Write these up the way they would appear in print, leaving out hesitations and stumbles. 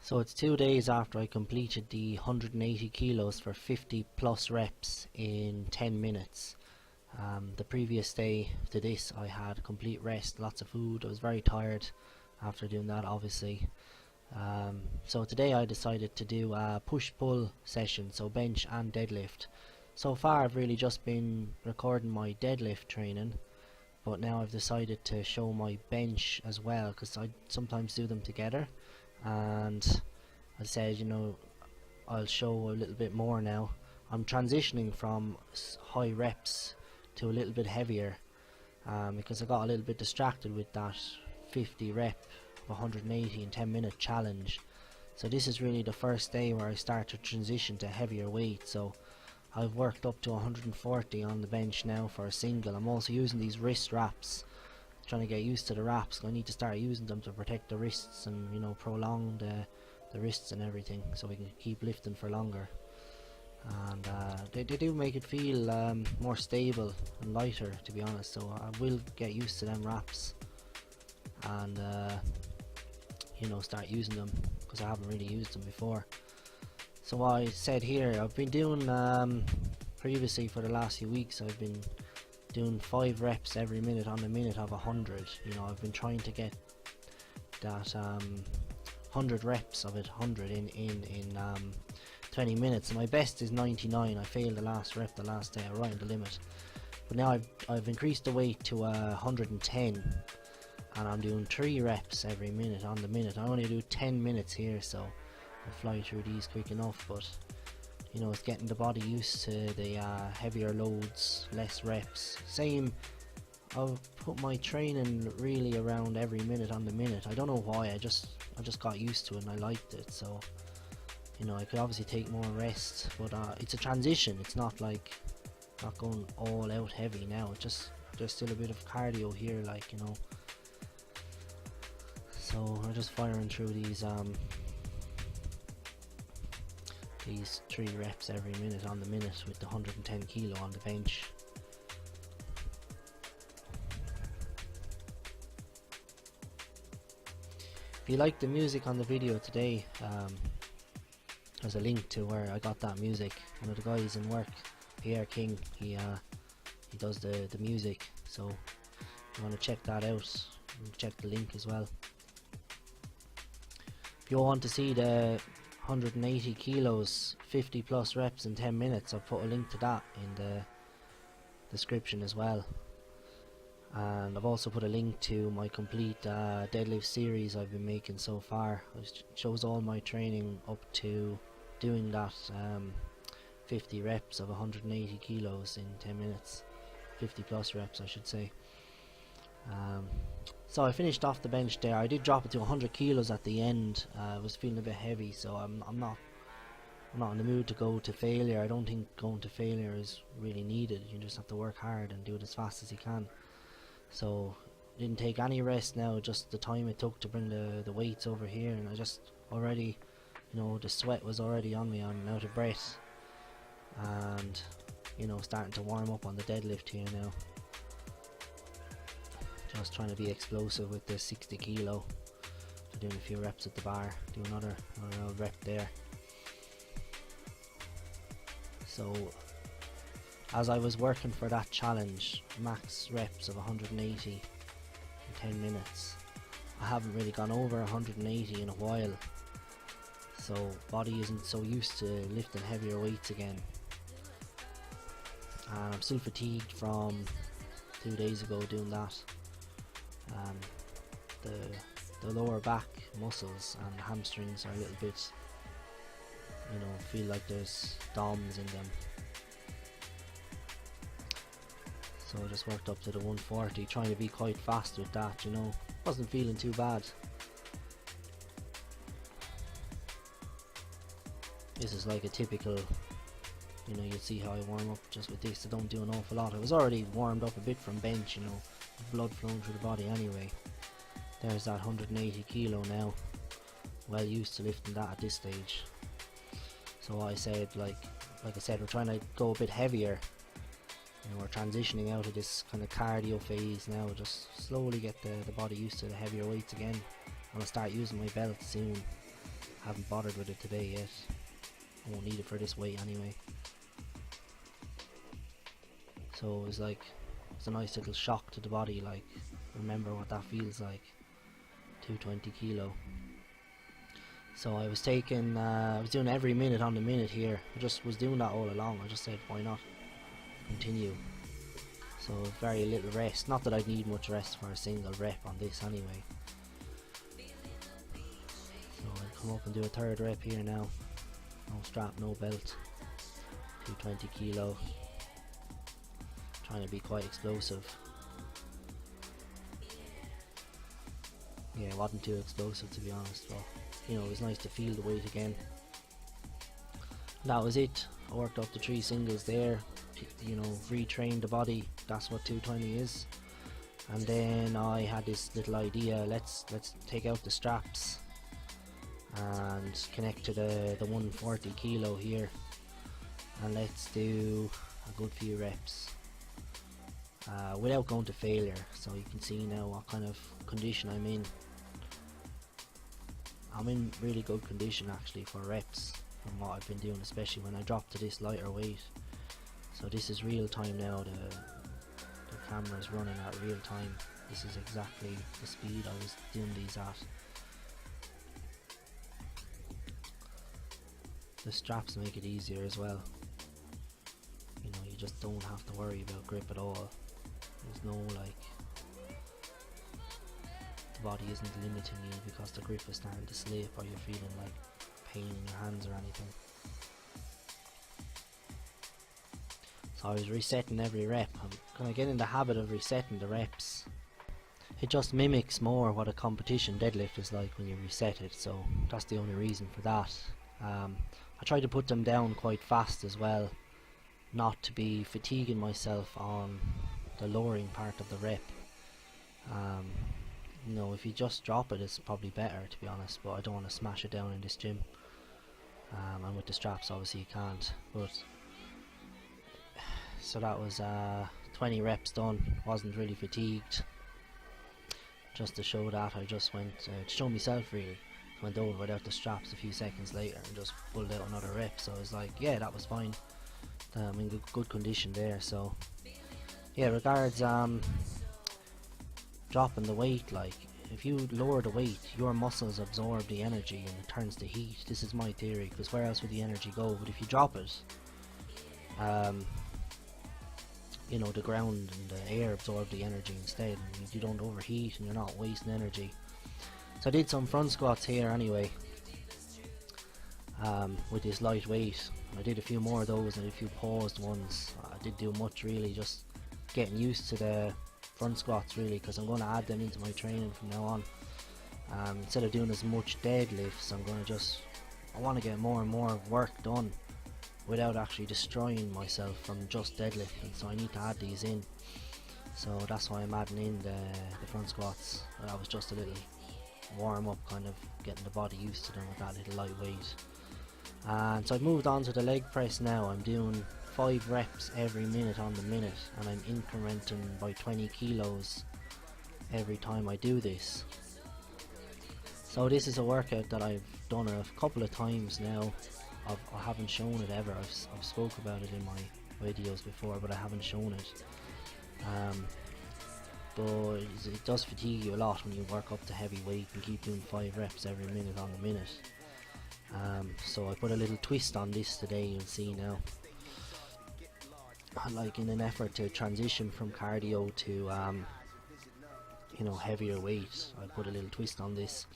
So it's 2 days after I completed the 180 kilos for 50 plus reps in 10 minutes. The previous day to this I had complete rest, lots of food. I was very tired after doing that, obviously. So today I decided to do a push-pull session, so bench and deadlift. So far I've really just been recording my deadlift training, but now I've decided to show my bench as well, because I sometimes do them together. And I said, I'll show a little bit more now. I'm transitioning from high reps to a little bit heavier, because I got a little bit distracted with that 50 rep of 180 in 10-minute challenge. So this is really the first day where I start to transition to heavier weight. So I've worked up to 140 on the bench now for a single. I'm also using these wrist wraps, trying to get used to the wraps. I need to start using them to protect the wrists and prolong the wrists and everything, so we can keep lifting for longer. And they do make it feel more stable and lighter, to be honest. So I will get used to them wraps and start using them, because I haven't really used them before. So what I said here, I've been doing previously for the last few weeks, I've been doing 5 reps every minute on the minute of 100. I've been trying to get that 100 reps of it, 100 in 20 minutes. My best is 99. I failed the last rep the last day, right in the limit. But now I've increased the weight to 110, and I'm doing 3 reps every minute on the minute. I only do 10 minutes here, so I'll fly through these quick enough. But it's getting the body used to the heavier loads, less reps. Same, I've put my training really around every minute on the minute. I don't know why, I just got used to it and I liked it. So I could obviously take more rest, but it's a transition. It's not like not going all out heavy now. It's just there's still a bit of cardio here, so we're just firing through these 3 reps every minute on the minute with the 110 kilo on the bench. If you like the music on the video today, there's a link to where I got that music. One of the guys in work, Pierre King, he does the music, so if you want to check that out, check the link as well. If you want to see the 180 kilos 50 plus reps in 10 minutes, I'll put a link to that in the description as well. And I've also put a link to my complete deadlift series I've been making so far. It shows all my training up to doing that 50 reps of 180 kilos in 10 minutes, 50 plus reps I should say. So I finished off the bench there. I did drop it to 100 kilos at the end. I was feeling a bit heavy, so I'm not in the mood to go to failure. I don't think going to failure is really needed. You just have to work hard and do it as fast as you can. So didn't take any rest now, just the time it took to bring the weights over here, and I just already, the sweat was already on me. I'm out of breath, and starting to warm up on the deadlift here now. Just trying to be explosive with the 60 kilo. So doing a few reps at the bar, do another rep there. So as I was working for that challenge, max reps of 180 in 10 minutes, I haven't really gone over 180 in a while, so body isn't so used to lifting heavier weights again, and I'm still fatigued from 2 days ago doing that. The lower back muscles and hamstrings are a little bit, feel like there's DOMs in them. So I just worked up to the 140, trying to be quite fast with that, wasn't feeling too bad. This is like a typical, you'll see how I warm up just with this. I don't do an awful lot. I was already warmed up a bit from bench, blood flowing through the body anyway. There's that 180 kilo now, well used to lifting that at this stage. So what I said, like I said, we're trying to go a bit heavier. We're transitioning out of this kind of cardio phase now, just slowly get the body used to the heavier weights again. I'm going to start using my belt soon, Haven't bothered with it today yet. I won't need it for this weight anyway. So it was like, it's a nice little shock to the body, like, remember what that feels like. 220 kilo. So I was taking, I was doing every minute on the minute here. I just was doing that all along. I just said, why not continue? So very little rest. Not that I'd need much rest for a single rep on this anyway. So I'll come up and do a third rep here now. No strap, no belt. 220 kilo. Trying to be quite explosive. Yeah, it wasn't too explosive to be honest, but you know, it was nice to feel the weight again. That was it. I worked up the 3 singles there, you know, retrained the body. That's what 220 is. And then I had this little idea, let's take out the straps and connect to the 140 kilo here, and let's do a good few reps without going to failure. So you can see now what kind of condition I'm in. I'm in really good condition actually for reps from what I've been doing, especially when I dropped to this lighter weight. So this is real time now, the camera is running at real time. This is exactly the speed I was doing these at. The straps make it easier as well. You know, you just don't have to worry about grip at all. There's no like, the body isn't limiting you because the grip is starting to slip or you're feeling like pain in your hands or anything. So I was resetting every rep. I'm gonna get in the habit of resetting the reps. It just mimics more what a competition deadlift is like when you reset it, so that's the only reason for that. I try to put them down quite fast as well, not to be fatiguing myself on the lowering part of the rep. You know, if you just drop it, it's probably better to be honest, but I don't want to smash it down in this gym. And with the straps obviously you can't. But so that was 20 reps done. Wasn't really fatigued. Just to show that, I just went to show myself really. Went over without the straps a few seconds later and just pulled out another rep. So I was like, yeah, that was fine. I'm in good condition there. So yeah, regards dropping the weight, like if you lower the weight, your muscles absorb the energy and it turns to heat. This is my theory, because where else would the energy go? But if you drop it, you know, the ground and the air absorb the energy instead, and you don't overheat and you're not wasting energy. So I did some front squats here anyway, with this light weight. I did a few more of those and a few paused ones. I didn't do much really, just getting used to the front squats really, because I'm going to add them into my training from now on. Instead of doing as much deadlifts, I want to get more and more work done without actually destroying myself from just deadlifting, so I need to add these in. So that's why I'm adding in the front squats. That was just a little warm up, kind of getting the body used to them with that little lightweight. And so I've moved on to the leg press now. I'm doing 5 reps every minute on the minute, and I'm incrementing by 20 kilos every time I do this. So this is a workout that I've done a couple of times now. I haven't shown it ever. I've spoke about it in my videos before, but I haven't shown it. But it does fatigue you a lot when you work up to heavy weight and keep doing 5 reps every minute on the minute. So I put a little twist on this today, you'll see now. Like in an effort to transition from cardio to you know, heavier weight, I put a little twist on this.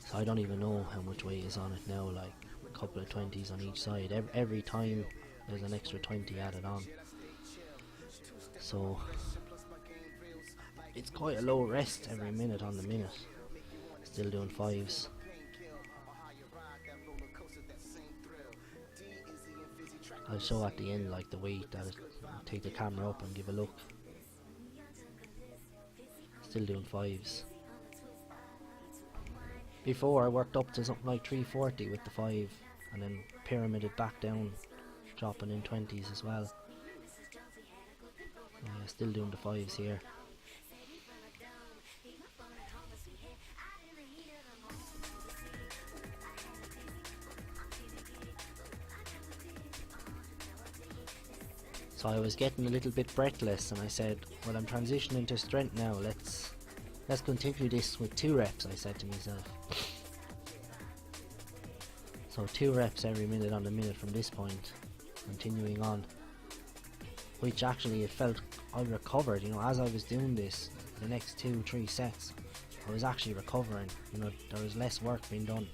So I don't even know how much weight is on it now, like a couple of 20s on each side. Every time there's an extra 20 added on. So it's quite a low rest every minute on the minute. Still doing 5s. I'll show at the end like the weight that I'll take the camera up and give a look. Still doing 5s. Before I worked up to something like 340 with the 5 and then pyramided back down, dropping in 20s as well. Still doing the 5s here. So I was getting a little bit breathless, and I said, well, I'm transitioning to strength now, let's continue this with 2 reps, I said to myself. So 2 reps every minute on the minute from this point, continuing on. Which actually, it felt I recovered, you know, as I was doing this, the next 2-3 sets, I was actually recovering, you know, there was less work being done.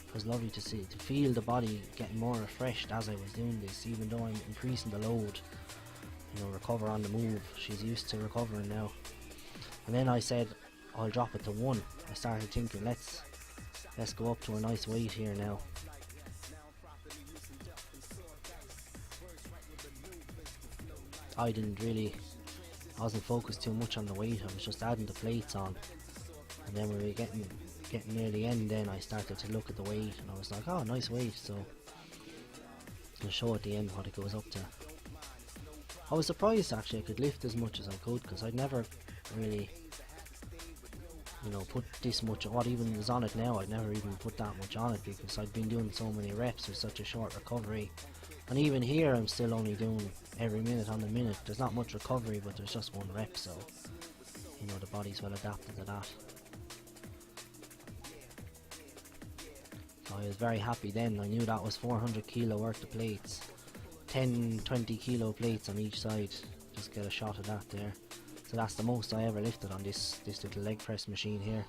It was lovely to see, to feel the body getting more refreshed as I was doing this, even though I'm increasing the load, you know, recover on the move. She's used to recovering now. And then I said, I'll drop it to 1. I started thinking, let's go up to a nice weight here now. I wasn't focused too much on the weight, I was just adding the plates on. And then we were getting near the end, then I started to look at the weight, and I was like, oh, nice weight, so I'll show at the end what it goes up to. I was surprised actually I could lift as much as I could, because I'd never really, you know, put this much, what even is on it now, I'd never even put that much on it, because I'd been doing so many reps with such a short recovery. And even here I'm still only doing every minute on the minute. There's not much recovery, but there's just 1 rep, so you know the body's well adapted to that. So I was very happy then. I knew that was 400 kilo worth of plates, 10-20 kilo plates on each side. Just get a shot of that there. So that's the most I ever lifted on this little leg press machine here.